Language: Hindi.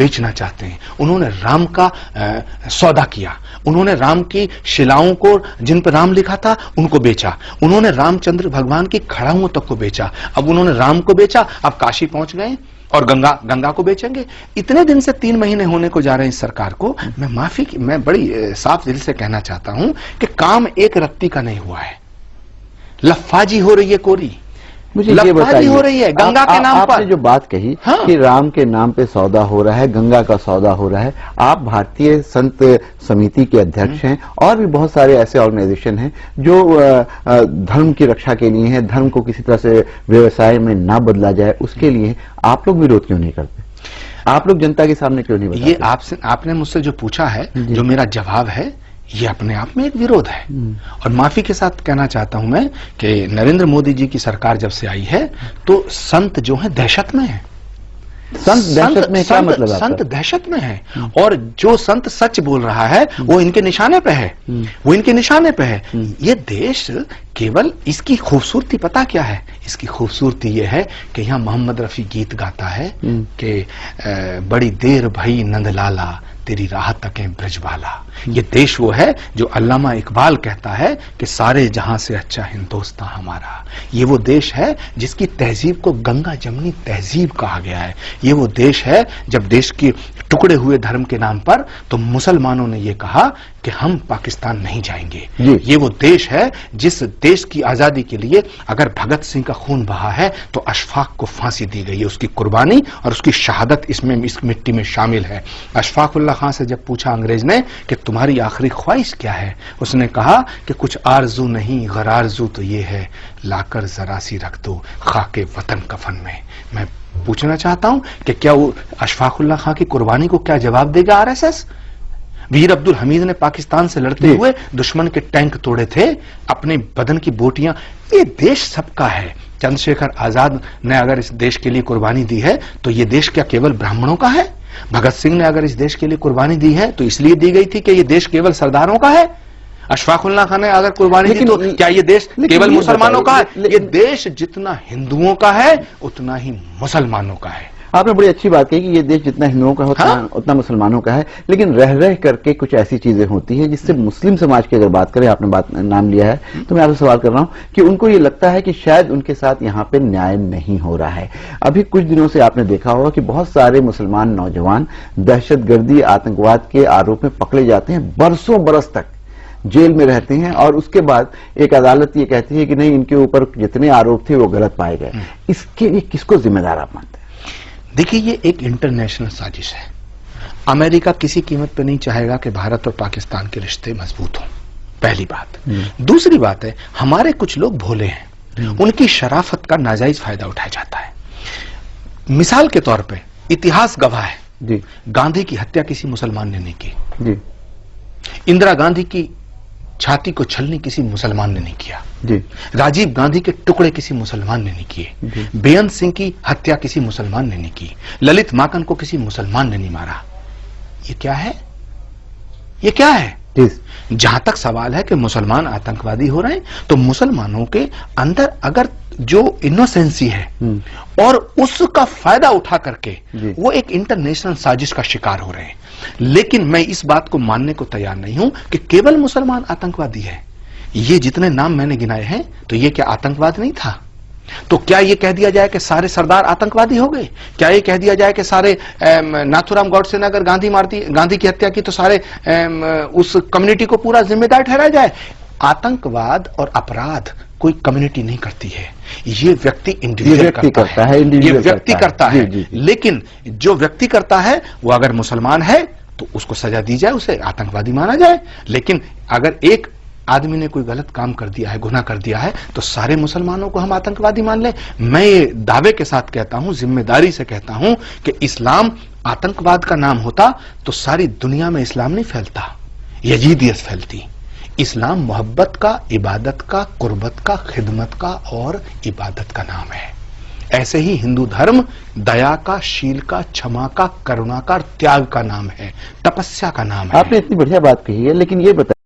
बेचना चाहते हैं। उन्होंने राम का सौदा किया, उन्होंने राम की शिलाओं को, जिन पर राम लिखा था, उनको बेचा। उन्होंने रामचंद्र भगवान की खड़ाओं तक को बेचा। अब उन्होंने राम को बेचा, अब काशी पहुंच गए और गंगा को बेचेंगे। इतने दिन से 3 महीने होने को जा रहे हैं इस सरकार को। मैं बड़ी साफ दिल से कहना चाहता हूं कि काम एक रत्ती का नहीं हुआ है। लफ्फाजी हो रही है कोरी, मुझे ये बताइए, हो रही है गंगा के नाम पर। आपने जो बात कही कि राम के नाम पे सौदा हो रहा है, गंगा का सौदा हो रहा है। आप भारतीय संत समिति के अध्यक्ष हैं और भी बहुत सारे ऐसे ऑर्गेनाइजेशन हैं जो धर्म की रक्षा के लिए हैं, धर्म को किसी तरह से व्यवसाय में ना बदला जाए, उसके लिए आप लोग विरोध क्यों नहीं करते? आप लोग जनता के सामने क्यों नहीं बताते? ये आपने मुझसे जो पूछा है, जो मेरा जवाब है, ये अपने आप में एक विरोध है। और माफी के साथ कहना चाहता हूं मैं कि नरेंद्र मोदी जी की सरकार जब से आई है तो संत जो है दहशत में है। संत दहशत में क्या मतलब? संत दहशत में है, और जो संत सच बोल रहा है वो इनके निशाने पे है, वो इनके निशाने पे है। ये देश केवल, इसकी खूबसूरती पता क्या है? इसकी खूबसूरती ये है कि यहाँ मोहम्मद रफी गीत गाता है कि बड़ी देर भई नंदलाला तेरी राह तकें ब्रजवाला। ये देश वो है जो अल्लामा इकबाल कहता है कि सारे जहां से अच्छा हिंदुस्तान हमारा। ये वो देश है जिसकी तहजीब को गंगा जमनी तहजीब कहा गया है। ये वो देश है जब देश के टुकड़े हुए धर्म के नाम पर तो मुसलमानों ने ये कहा कि हम पाकिस्तान नहीं जाएंगे। ये वो देश है जिस देश की आजादी के लिए अगर भगत सिंह का खून बहा है तो अशफाक को फांसी दी गई है। उसकी कुर्बानी और उसकी शहादत इसमें, इस मिट्टी में शामिल है। अशफाक उल्लाह खां से जब पूछा अंग्रेज ने कि तुम्हारी आखिरी ख्वाहिश क्या है, उसने कहा कि कुछ आरजू नहीं, गरारजू तो ये है, लाकर जरा सी रख दो खाके वतन कफन में। मैं पूछना चाहता हूं कि क्या वो अशफाक उल्लाह खां की कुर्बानी को क्या जवाब देगा आरएसएस? वीर अब्दुल हमीद ने पाकिस्तान से लड़ते हुए दुश्मन के टैंक तोड़े थे, अपने बदन की बोटियां। ये देश सबका है। चंद्रशेखर आजाद ने अगर इस देश के लिए कुर्बानी दी है तो ये देश क्या केवल ब्राह्मणों का है? भगत सिंह ने अगर इस देश के लिए कुर्बानी दी है तो इसलिए दी गई थी कि ये देश केवल सरदारों का है? अशफाक उल्लाह खान ने अगर कुर्बानी दी तो क्या ये देश केवल मुसलमानों का है? ये देश जितना हिंदुओं का है उतना ही मुसलमानों का है। आपने बड़ी अच्छी बात कही कि ये देश जितना हिंदुओं का होता है उतना मुसलमानों का है, लेकिन रह रह करके कुछ ऐसी चीजें होती हैं जिससे मुस्लिम समाज की अगर बात करें, आपने नाम लिया है तो मैं आपसे सवाल कर रहा हूं कि उनको ये लगता है कि शायद उनके साथ यहां पे न्याय नहीं हो रहा है। अभी कुछ दिनों से आपने देखा होगा कि बहुत सारे मुसलमान नौजवान दहशतगर्दी, आतंकवाद के आरोप में पकड़े जाते हैं, बरसों बरस तक जेल में रहते हैं और उसके बाद एक अदालत ये कहती है कि नहीं, इनके ऊपर जितने आरोप थे वो गलत पाए गए। इसके लिए किसको जिम्मेदार आप मानते हैं? देखिए, ये एक इंटरनेशनल साजिश है। अमेरिका किसी कीमत पे नहीं चाहेगा कि भारत और पाकिस्तान के रिश्ते मजबूत हों, पहली बात। दूसरी बात है, हमारे कुछ लोग भोले हैं, उनकी शराफत का नाजायज फायदा उठाया जाता है। मिसाल के तौर पे इतिहास गवाह है, गांधी की हत्या किसी मुसलमान ने नहीं की। इंदिरा गांधी की छाती को छलनी किसी मुसलमान ने नहीं किया। राजीव गांधी के टुकड़े किसी मुसलमान ने नहीं किए। बेअंत सिंह की हत्या किसी मुसलमान ने नहीं की। ललित माकन को किसी मुसलमान ने नहीं मारा। ये क्या है? ये क्या है? जहां तक सवाल है कि मुसलमान आतंकवादी हो रहे हैं, तो मुसलमानों के अंदर अगर जो इनोसेंसी है और उसका फायदा उठा करके वो एक इंटरनेशनल साजिश का शिकार हो रहे हैं। लेकिन मैं इस बात को मानने को तैयार नहीं हूं कि केवल मुसलमान आतंकवादी है। ये जितने नाम मैंने गिनाए हैं, तो ये क्या आतंकवाद नहीं था? तो क्या ये कह दिया जाए कि सारे सरदार आतंकवादी हो गए? क्या ये कह दिया जाए कि सारे नाथुराम गॉडसे ने अगर गांधी की हत्या की तो सारे उस कम्युनिटी को पूरा जिम्मेदार ठहराया जाए? आतंकवाद और अपराध कोई कम्युनिटी नहीं करती है, ये व्यक्ति इंडिविजुअल करता है। ये व्यक्ति करता है। लेकिन जो व्यक्ति करता है वो अगर मुसलमान है तो उसको सजा दी जाए, उसे आतंकवादी माना जाए। लेकिन अगर एक आदमी ने कोई गलत काम कर दिया है, गुनाह कर दिया है, तो सारे मुसलमानों को हम आतंकवादी मान लें? मैं ये दावे के साथ कहता हूं, जिम्मेदारी से कहता हूं कि इस्लाम आतंकवाद का नाम होता तो सारी दुनिया में इस्लाम नहीं फैलता, यजीदियत फैलती। इस्लाम मोहब्बत का, इबादत का, कुर्बत का, खिदमत का और इबादत का नाम है। ऐसे ही हिंदू धर्म दया का, शील का, क्षमा का, करुणा का, त्याग का नाम है, तपस्या का नाम है। आपने इतनी बढ़िया बात कही है, लेकिन ये